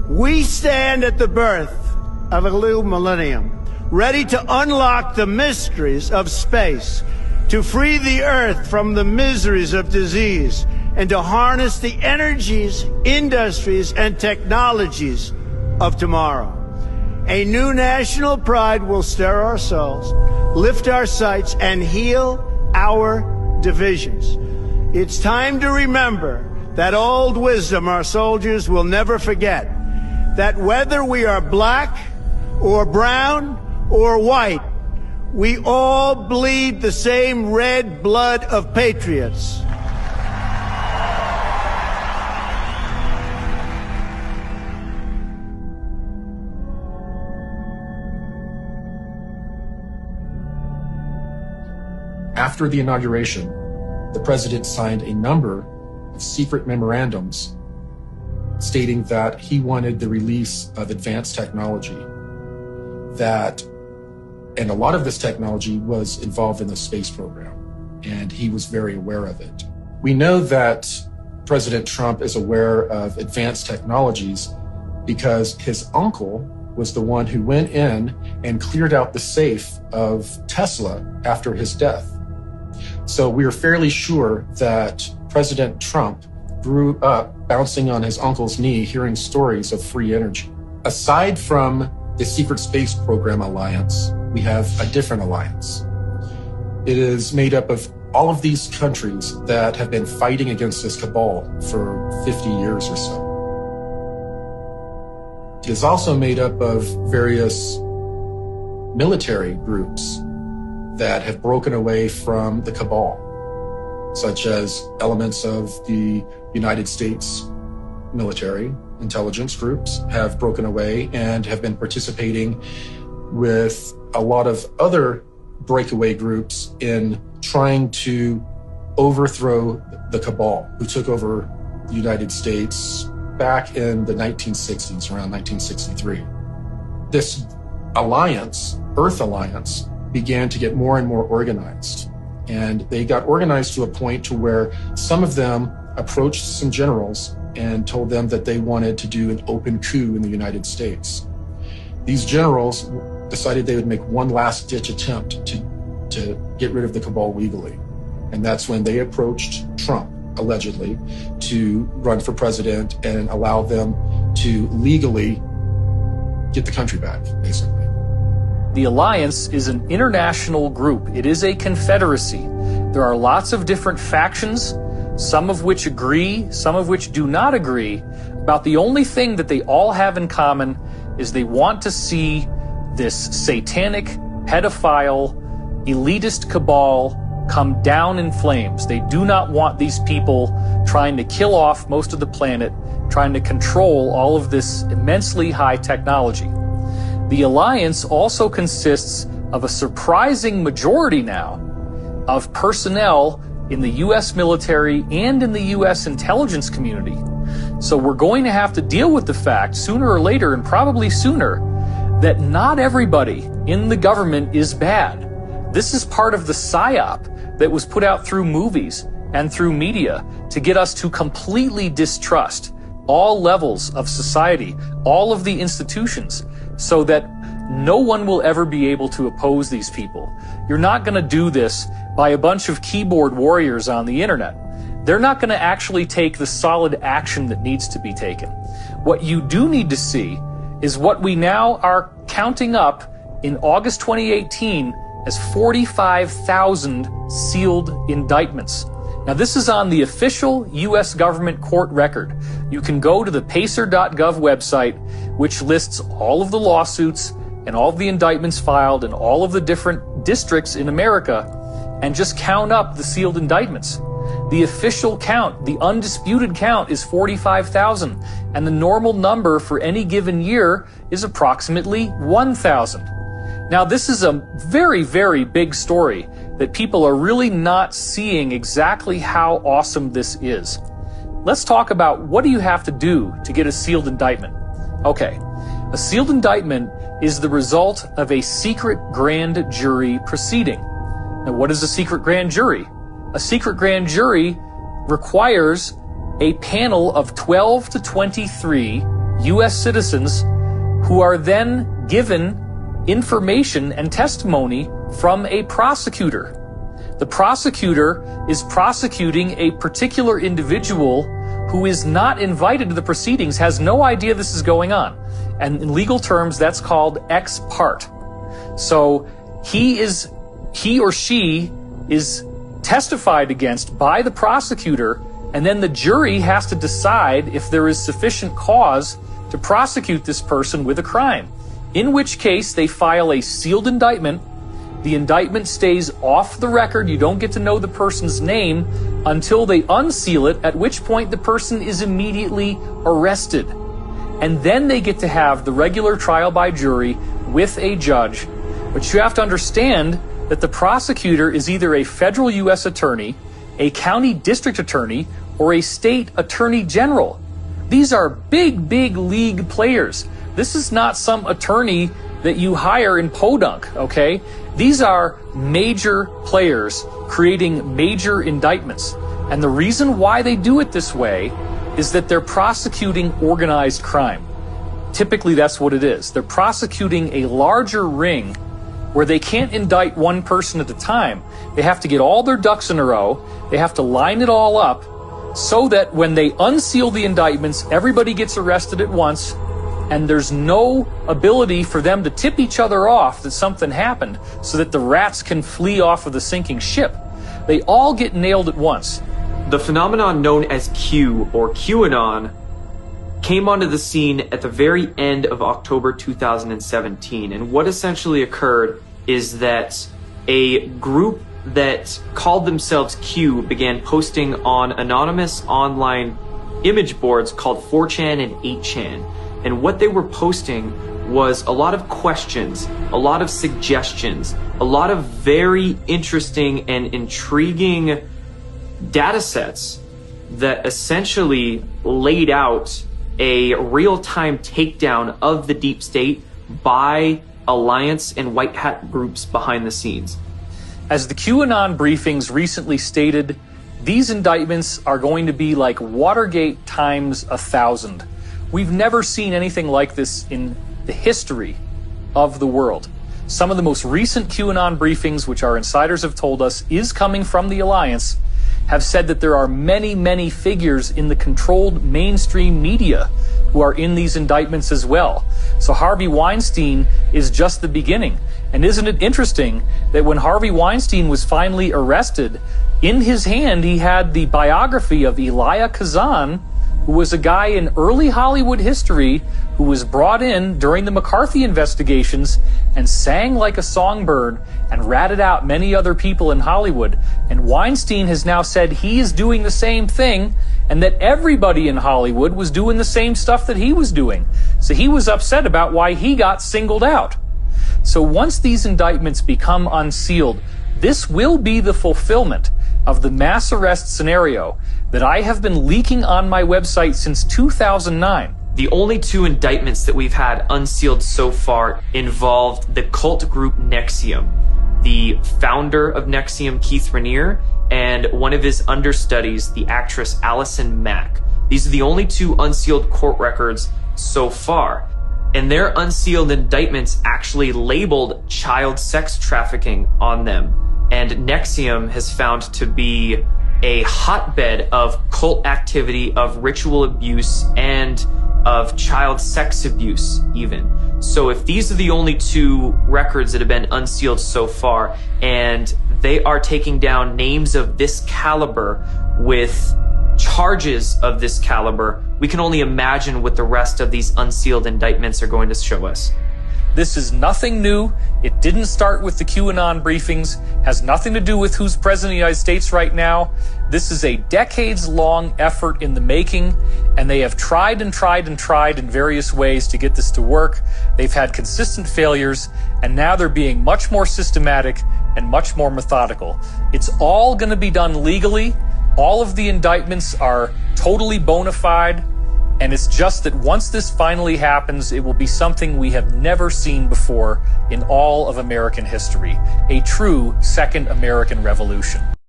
We stand at the birth of a new millennium, ready to unlock the mysteries of space, to free the Earth from the miseries of disease, and to harness the energies, industries, and technologies of tomorrow. A new national pride will stir our souls, lift our sights, and heal our divisions. It's time to remember that old wisdom our soldiers will never forget, that whether we are black or brown or white, we all bleed the same red blood of patriots. After the inauguration, the president signed a number of secret memorandums stating that he wanted the release of advanced technology, and a lot of this technology was involved in the space program, and he was very aware of it. We know that President Trump is aware of advanced technologies because his uncle was the one who went in and cleared out the safe of Tesla after his death. So we are fairly sure that President Trump grew up bouncing on his uncle's knee, hearing stories of free energy. Aside from the Secret Space Program Alliance, we have a different alliance. It is made up of all of these countries that have been fighting against this cabal for 50 years or so. It is also made up of various military groups that have broken away from the cabal, such as elements of the United States military intelligence groups have broken away and have been participating with a lot of other breakaway groups in trying to overthrow the cabal who took over the United States back in the 1960s, around 1963. This alliance, Earth Alliance, began to get more and more organized. And they got organized to a point to where some of them approached some generals and told them that they wanted to do an open coup in the United States. These generals decided they would make one last-ditch attempt to get rid of the cabal legally. And that's when they approached Trump, allegedly, to run for president and allow them to legally get the country back, basically. The Alliance is an international group. It is a confederacy. There are lots of different factions, some of which agree, some of which do not agree, about the only thing that they all have in common is they want to see this satanic, pedophile, elitist cabal come down in flames. They do not want these people trying to kill off most of the planet, trying to control all of this immensely high technology. The Alliance also consists of a surprising majority now of personnel in the U.S. military and in the U.S. intelligence community. So we're going to have to deal with the fact, sooner or later, and probably sooner, that not everybody in the government is bad. This is part of the PSYOP that was put out through movies and through media to get us to completely distrust all levels of society, all of the institutions, so that no one will ever be able to oppose these people. You're not going to do this by a bunch of keyboard warriors on the internet. They're not going to actually take the solid action that needs to be taken. What you do need to see is what we now are counting up in August 2018 as 45,000 sealed indictments. Now, this is on the official U.S. government court record. You can go to the pacer.gov website, which lists all of the lawsuits and all of the indictments filed in all of the different districts in America, and just count up the sealed indictments. The official count, the undisputed count, is 45,000, and the normal number for any given year is approximately 1,000. Now, this is a very, very big story that people are really not seeing exactly how awesome this is. Let's talk about what do you have to do to get a sealed indictment. Okay, a sealed indictment is the result of a secret grand jury proceeding. Now, what is a secret grand jury? A secret grand jury requires a panel of 12 to 23 U.S. citizens who are then given information and testimony from a prosecutor. The prosecutor is prosecuting a particular individual who is not invited to the proceedings, has no idea this is going on. And in legal terms, that's called ex parte. So he or she is testified against by the prosecutor, and then the jury has to decide if there is sufficient cause to prosecute this person with a crime. In which case, they file a sealed indictment. The indictment stays off the record. You don't get to know the person's name until they unseal it, at which point the person is immediately arrested. And then they get to have the regular trial by jury with a judge. But you have to understand that the prosecutor is either a federal U.S. attorney, a county district attorney, or a state attorney general. These are big, big league players. This is not some attorney that you hire in Podunk, okay? These are major players creating major indictments. And the reason why they do it this way is that they're prosecuting organized crime. Typically, that's what it is. They're prosecuting a larger ring where they can't indict one person at a time. They have to get all their ducks in a row. They have to line it all up so that when they unseal the indictments, everybody gets arrested at once, and there's no ability for them to tip each other off that something happened so that the rats can flee off of the sinking ship. They all get nailed at once. The phenomenon known as Q, or QAnon, came onto the scene at the very end of October 2017. And what essentially occurred is that a group that called themselves Q began posting on anonymous online image boards called 4chan and 8chan. And what they were posting was a lot of questions, a lot of suggestions, a lot of very interesting and intriguing data sets that essentially laid out a real-time takedown of the deep state by alliance and white hat groups behind the scenes. As the QAnon briefings recently stated, these indictments are going to be like Watergate times 1,000. We've never seen anything like this in the history of the world. Some of the most recent QAnon briefings, which our insiders have told us is coming from the Alliance, have said that there are many, many figures in the controlled mainstream media who are in these indictments as well. So Harvey Weinstein is just the beginning. And isn't it interesting that when Harvey Weinstein was finally arrested, in his hand he had the biography of Elia Kazan, who was a guy in early Hollywood history who was brought in during the McCarthy investigations and sang like a songbird and ratted out many other people in Hollywood. And Weinstein has now said he is doing the same thing and that everybody in Hollywood was doing the same stuff that he was doing. So he was upset about why he got singled out. So once these indictments become unsealed, this will be the fulfillment of the mass arrest scenario that I have been leaking on my website since 2009. The only two indictments that we've had unsealed so far involved the cult group NXIVM, the founder of NXIVM, Keith Raniere, and one of his understudies, the actress Allison Mack. These are the only two unsealed court records so far. And their unsealed indictments actually labeled child sex trafficking on them. And NXIVM has found to be a hotbed of cult activity, of ritual abuse, and of child sex abuse even. So if these are the only two records that have been unsealed so far, and they are taking down names of this caliber with charges of this caliber, we can only imagine what the rest of these unsealed indictments are going to show us. This is nothing new. It didn't start with the QAnon briefings, has nothing to do with who's president of the United States right now. This is a decades-long effort in the making, and they have tried and tried and tried in various ways to get this to work. They've had consistent failures, and now they're being much more systematic and much more methodical. It's all going to be done legally. All of the indictments are totally bona fide. And it's just that once this finally happens, it will be something we have never seen before in all of American history. A true second American Revolution.